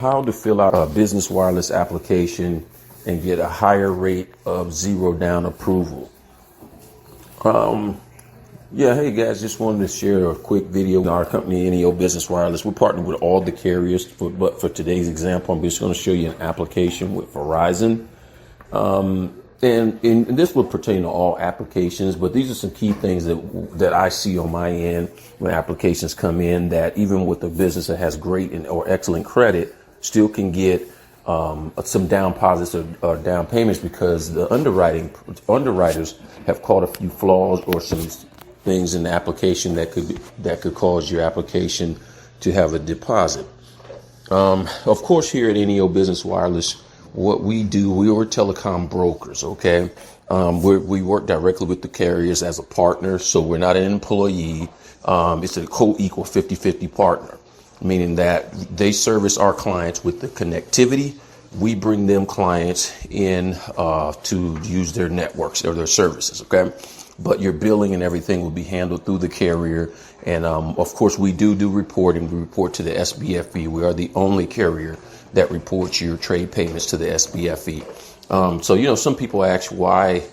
How to fill out a business wireless application and get a higher rate of zero down approval. Yeah, hey guys, just wanted to share a quick video. Our company, NEO Business Wireless, we're partnered with all the carriers, but for today's example, I'm just going to show you an application with Verizon. And this will pertain to all applications, but these are some key things that I see on my end when applications come in, that even with a business that has great or excellent credit, still can get some down deposits or down payments because the underwriters have caught a few flaws or some things in the application that could cause your application to have a deposit. Of course, here at NEO Business Wireless, what we do, we are telecom brokers, okay? We work directly with the carriers as a partner, so we're not an employee. It's a co-equal 50-50 partner, meaning that they service our clients with the connectivity. We bring them clients in to use their networks or their services, okay? But your billing and everything will be handled through the carrier. And of course, we do reporting. We report to the SBFE. We are the only carrier that reports your trade payments to the SBFE. So, some people ask why,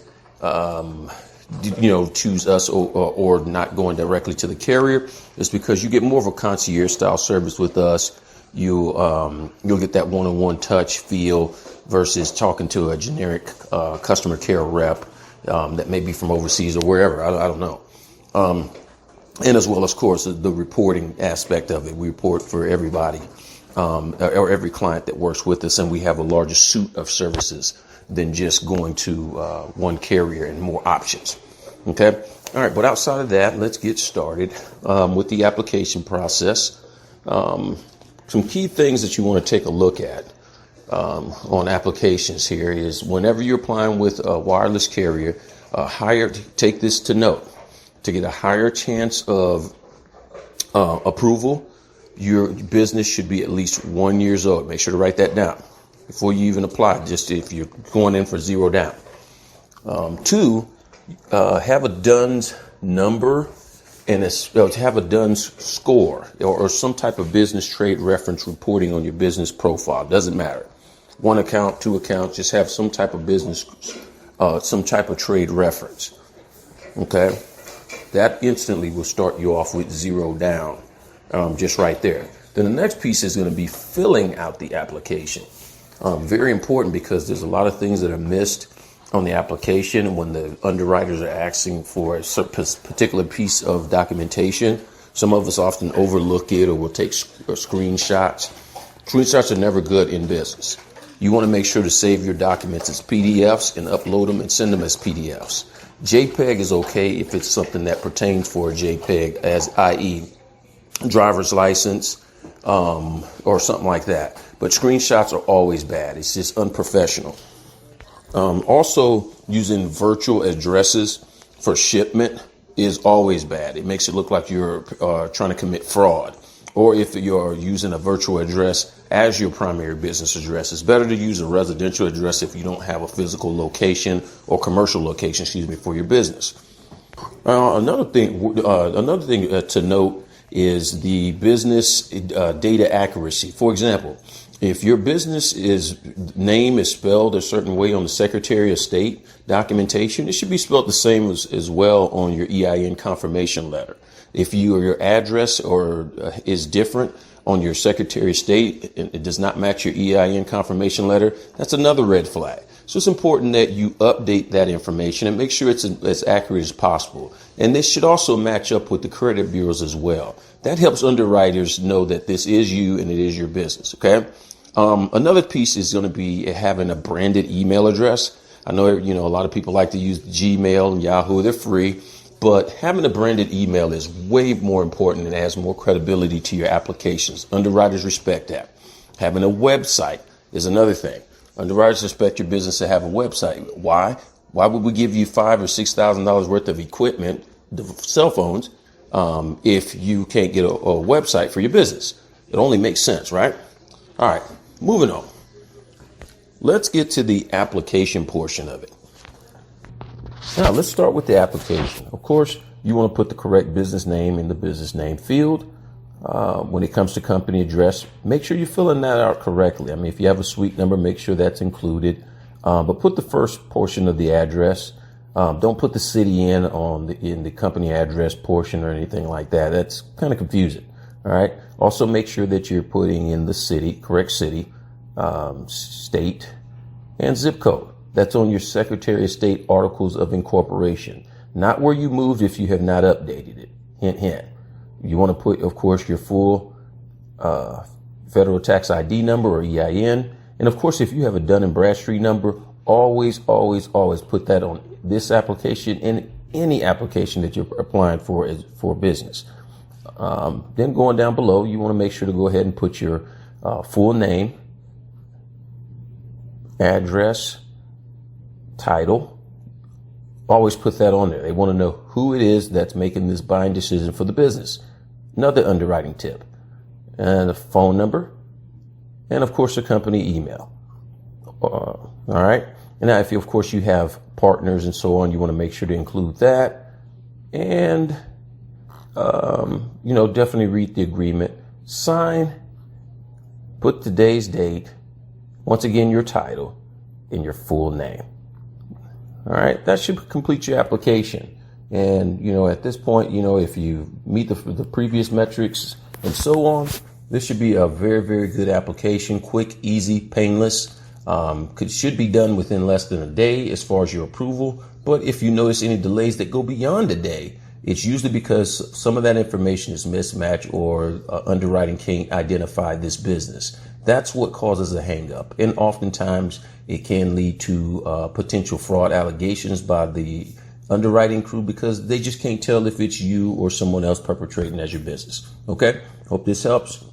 choose us or not going directly to the carrier. It's because you get more of a concierge style service with us. You'll get that one-on-one touch feel versus talking to a generic customer care rep that may be from overseas or wherever. I don't know. And as well, of course, the reporting aspect of it. We report for everybody. Or every client that works with us, and we have a larger suite of services than just going to one carrier and more options. Okay. All right. But outside of that, let's get started with the application process. Some key things that you want to take a look at on applications here is whenever you're applying with a wireless carrier, take this to note, to get a higher chance of approval. Your business should be at least 1 year old. Make sure to write that down before you even apply, just if you're going in for zero down. 2, have a DUNS number and have a DUNS score or some type of business trade reference reporting on your business profile. Doesn't matter. 1 account, 2 accounts, just have some type of business, some type of trade reference. Okay. That instantly will start you off with zero down. Just right there. Then the next piece is going to be filling out the application. Very important because there's a lot of things that are missed on the application when the underwriters are asking for a particular piece of documentation. Some of us often overlook it or will take screenshots. Screenshots are never good in business. You want to make sure to save your documents as PDFs and upload them and send them as PDFs. JPEG is okay if it's something that pertains for a JPEG, as i.e. driver's license, or something like that. But screenshots are always bad. It's just unprofessional. Also, using virtual addresses for shipment is always bad. It makes it look like you're trying to commit fraud. Or if you're using a virtual address as your primary business address, it's better to use a residential address if you don't have a physical location or commercial location, for your business. Another thing to note is the business data accuracy. For example, if your business name is spelled a certain way on the Secretary of State documentation, it should be spelled the same as well on your EIN confirmation letter. If your address is different on your Secretary of State and it does not match your EIN confirmation letter, that's another red flag. So it's important that you update that information and make sure it's as accurate as possible. And this should also match up with the credit bureaus as well. That helps underwriters know that this is you and it is your business. Okay. Another piece is going to be having a branded email address. I know, a lot of people like to use Gmail and Yahoo. They're free, but having a branded email is way more important and adds more credibility to your applications. Underwriters respect that. Having a website is another thing. Underwriters expect your business to have a website. Why? Why would we give you $5,000 or $6,000 worth of equipment, the cell phones, if you can't get a website for your business? It only makes sense, right? All right, moving on. Let's get to the application portion of it. Now, let's start with the application. Of course, you want to put the correct business name in the business name field. When it comes to company address, make sure you're filling that out correctly. I mean, if you have a suite number, make sure that's included. But put the first portion of the address. Don't put the city in the company address portion or anything like that. That's kind of confusing. All right. Also, make sure that you're putting in the city, correct city, state, and zip code. That's on your Secretary of State Articles of Incorporation, not where you moved if you have not updated it. Hint, hint. You want to put, of course, your full federal tax ID number or EIN. And of course, if you have a Dun and Bradstreet number, always put that on this application and any application that you're applying for business. Then going down below, you want to make sure to go ahead and put your full name, address, title. Always put that on there. They want to know who it is that's making this buying decision for the business. Another underwriting tip. And a phone number. And of course, a company email. All right. And now, if you, of course, you have partners and so on, you want to make sure to include that. And, definitely read the agreement. Sign. Put today's date. Once again, your title and your full name. All right. That should complete your application. And, at this point, if you meet the previous metrics and so on, this should be a very, very good application. Quick, easy, painless. Should be done within less than a day as far as your approval. But if you notice any delays that go beyond a day, it's usually because some of that information is mismatched or underwriting can't identify this business. That's what causes a hang up. And oftentimes it can lead to potential fraud allegations by the underwriting crew because they just can't tell if it's you or someone else perpetrating as your business. Okay. Hope this helps.